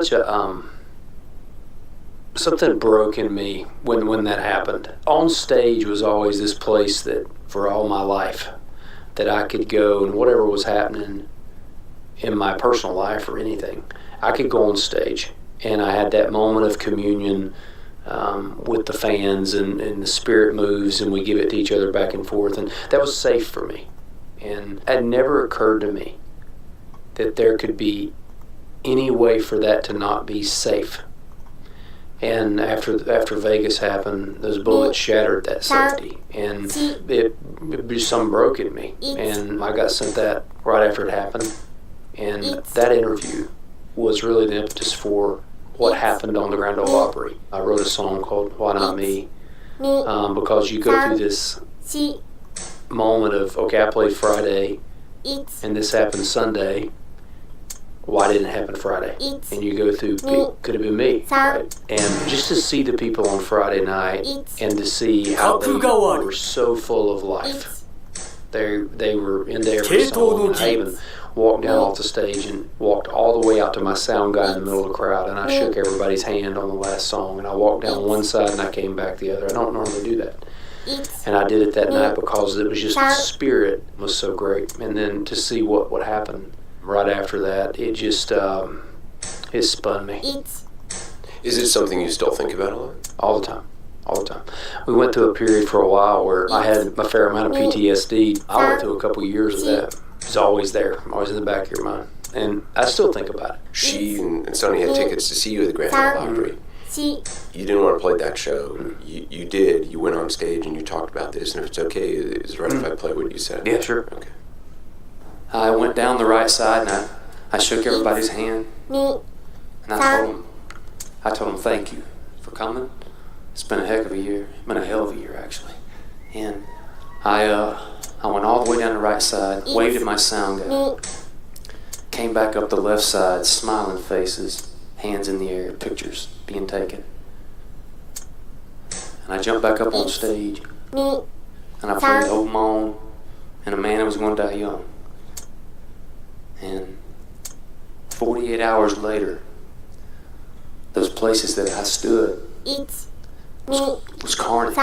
Such a something broke in me when that happened. On stage was always this place that for all my life that I could go, and whatever was happening in my personal life or anything, I could go on stage, and I had that moment of communion with the fans, and the spirit moves, and we give it to each other back and forth, and that was safe for me. And it never occurred to me that there could be any way for that to not be safe. And after Vegas happened, those bullets shattered that safety, and it just something broke in me. And I got sent that right after it happened, and that interview was really the impetus for what happened on the Grand Ole Opry. I wrote a song called "Why Not Me," because you go through this moment of, okay, I played Friday, and this happened Sunday. Why didn't it happen Friday? And you go through, could have been me, right? And just to see the people on Friday night and to see how they were so full of life. They were into every song. And I even walked down off the stage and walked all the way out to my sound guy in the middle of the crowd, and I shook everybody's hand on the last song, and I walked down one side and I came back the other. I don't normally do that. And I did it that night because it was just the spirit was so great. And then to see what happened right after that, it just it spun me. Is it something you still think about a lot? All the time. We went through a period for a while where I had a fair amount of PTSD. I went through a couple of years of that. It's always there, always in the back of your mind, and I still think about it. She and Sonny had tickets to see you at the Grand Ole Opry. You didn't want to play that show. You did. You went on stage and you talked about this, and if it's okay, is it right if I play what you said? Yeah, sure. Okay. I went down the right side and I shook everybody's hand, and I told them thank you for coming. It's been a heck of a year. It's been a hell of a year, actually. And I went all the way down the right side, waved at my sound guy, came back up the left side, smiling faces, hands in the air, pictures being taken. And I jumped back up on stage, and I played Old Moan and A Man That Was Gonna Die Young. And 48 hours later, those places that I stood was carnage.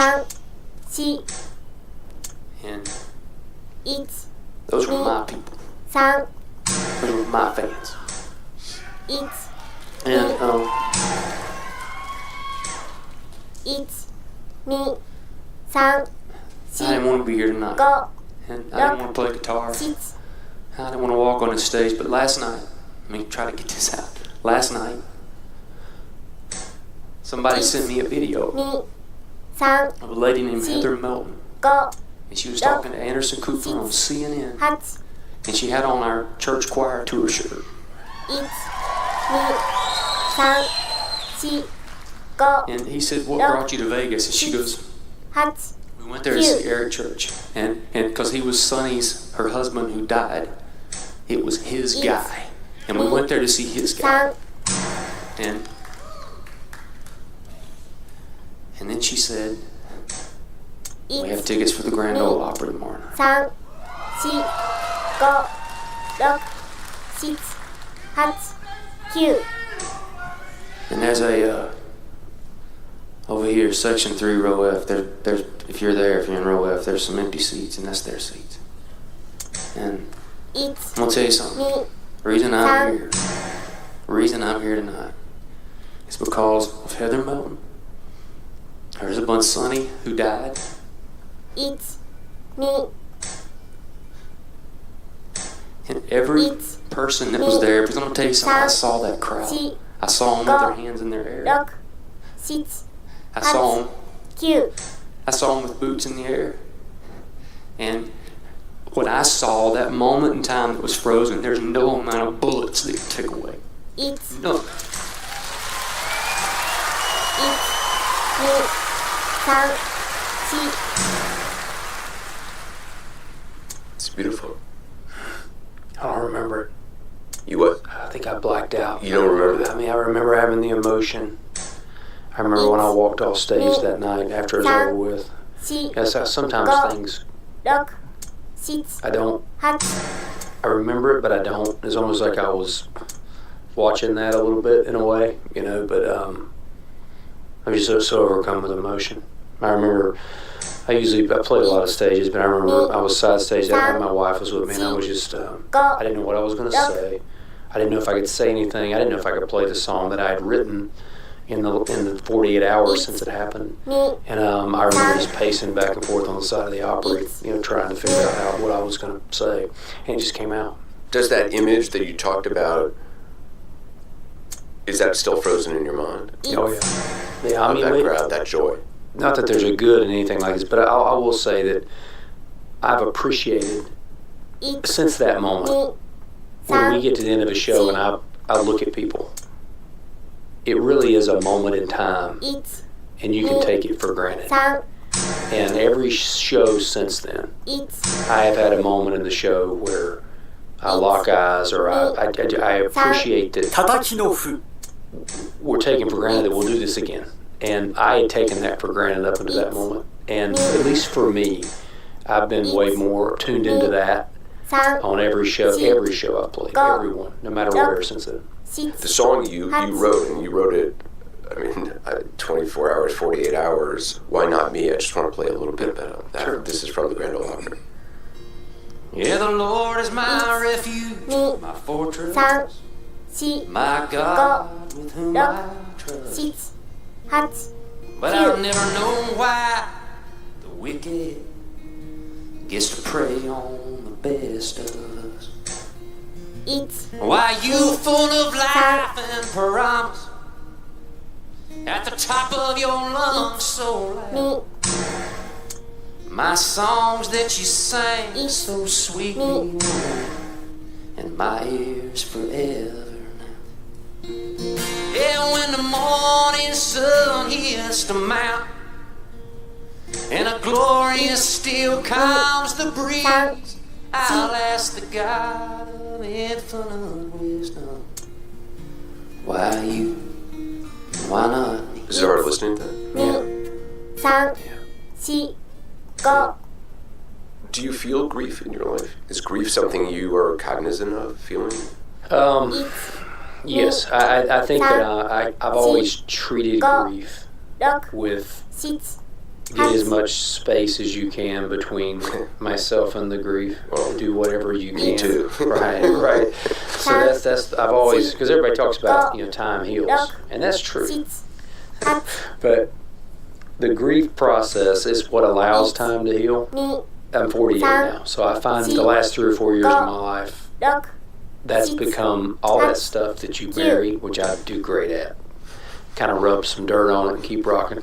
And those were my people. Those were my fans. And I didn't want to be here tonight. And I didn't want to play guitar. I didn't want to walk on the stage, but last night, let me try to get this out. Last night, somebody sent me a video of a lady named Heather Melton, and she was talking to Anderson Cooper on CNN, and she had on our church choir tour shirt. And he said, "What brought you to Vegas?" And she goes, "We went there to see Eric Church, and because he was her husband who died, it was his guy, and we went there to see his guy." And then she said, "We have tickets for the Grand Ole Opry tomorrow night." And there's over here, section 3, row F. There's if you're in row F, there's some empty seats, and that's their seats. And I'm gonna tell you something. The reason I'm here tonight is because of Heather Melton, her husband Sonny, who died. And every person that was there, because I'm gonna tell you something, I saw that crowd. I saw them with their hands in their air. I saw them with boots in the air. And when I saw that moment in time that was frozen, there's no amount of bullets that could take away. No. It's beautiful. I don't remember it. You what? I think I blacked out. You don't remember that? I mean, I remember having the emotion. I remember when I walked off stage that night after it was over with. Yes, sometimes things I don't. I remember it, but I don't. It's almost like I was watching that a little bit in a way, you know, but I'm just so overcome with emotion. I remember I played a lot of stages, but I remember I was side stage that night. My wife was with me, and I was just I didn't know what I was going to say. I didn't know if I could say anything. I didn't know if I could play the song that I had written in the 48 hours since it happened. And I remember just pacing back and forth on the side of the Opry, you know, trying to figure out what I was going to say, and it just came out. Does that image that you talked about, is that still frozen in your mind? Oh yeah. Yeah, I mean, that crowd, that joy. Not that there's a good in anything like this, but I will say that I've appreciated since that moment when we get to the end of a show and I look at people. It really is a moment in time, and you can take it for granted. And every show since then, I have had a moment in the show where I lock eyes, or I appreciate that we're taking for granted that we'll do this again. And I had taken that for granted up until that moment. And at least for me, I've been way more tuned into that on every show I've played, every one, no matter where since then. The song you wrote, and you wrote it, 24 hours, 48 hours, Why Not Me? I just want to play a little bit about that. Sure. This is from the Grand Ole Opry. Yeah, the Lord is my refuge, my fortress, my God with whom I trust. But I've never known why the wicked gets to prey on the best of us. Why you full of life and promise, at the top of your lungs so loud. My songs that you sang so sweetly, in my ears forever. Yeah, when the morning sun hits the mountain, and a glorious still calms the breeze, I'll ask the God of infinite wisdom, why you, why not me? Is it hard listening to that? Yeah. Do you feel grief in your life? Is grief something you are cognizant of feeling? Yes, I think that I've always treated grief with get as much space as you can between myself and the grief. Do whatever you can. Me too. Right. So that's I've always, because everybody talks about, you know, time heals, and that's true. But the grief process is what allows time to heal. I'm 48 now, so I find the last 3 or 4 years of my life, that's become all that stuff that you bury, which I do great at. Kind of rub some dirt on it and keep rocking.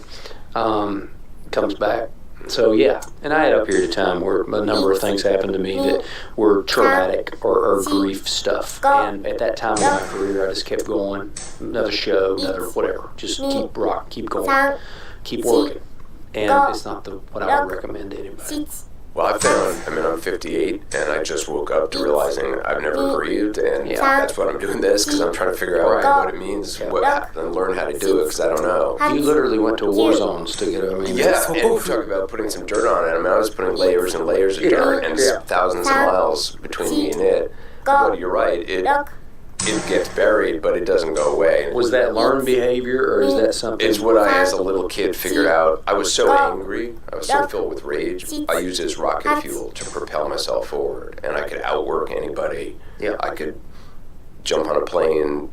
Comes back. So yeah, and I had a period of time where a number of things happened to me that were traumatic or grief stuff. And at that time in my career, I just kept going. Another show, another whatever. Just keep going, keep working. And it's not what I would recommend to anybody. Well, I found, I'm 58, and I just woke up to realizing I've never grieved, and that's what I'm doing this, because I'm trying to figure out what it means, and learn how to do it, because I don't know. You literally went to war zones to get it. Yeah, and you talk about putting some dirt on it. I was putting layers and layers of dirt, and thousands of miles between me and it. But you're right, it gets buried, but it doesn't go away. Was that learned behavior, or is that something? It's what I, as a little kid, figured out. I was so angry. I was so filled with rage. I used it as rocket fuel to propel myself forward, and I could outwork anybody. Yeah. I could jump on a plane,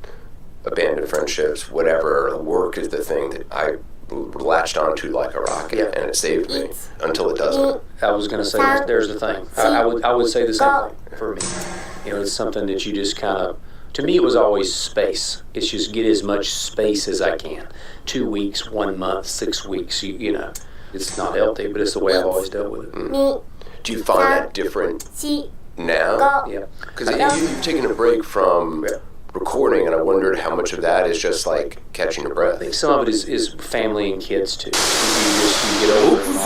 abandon friendships, whatever. Work is the thing that I latched onto like a rocket, and it saved me until it doesn't. I was going to say, there's the thing. I would say the same thing for me. You know, it's something that you just kind of. To me, it was always space. It's just get as much space as I can. 2 weeks, 1 month, 6 weeks. You know, it's not healthy, but it's the way I've always dealt with it. Do you find that different now? Yeah. Because you've taken a break from recording, and I wondered how much of that is just like catching your breath. I think some of it is family and kids too. You get over it.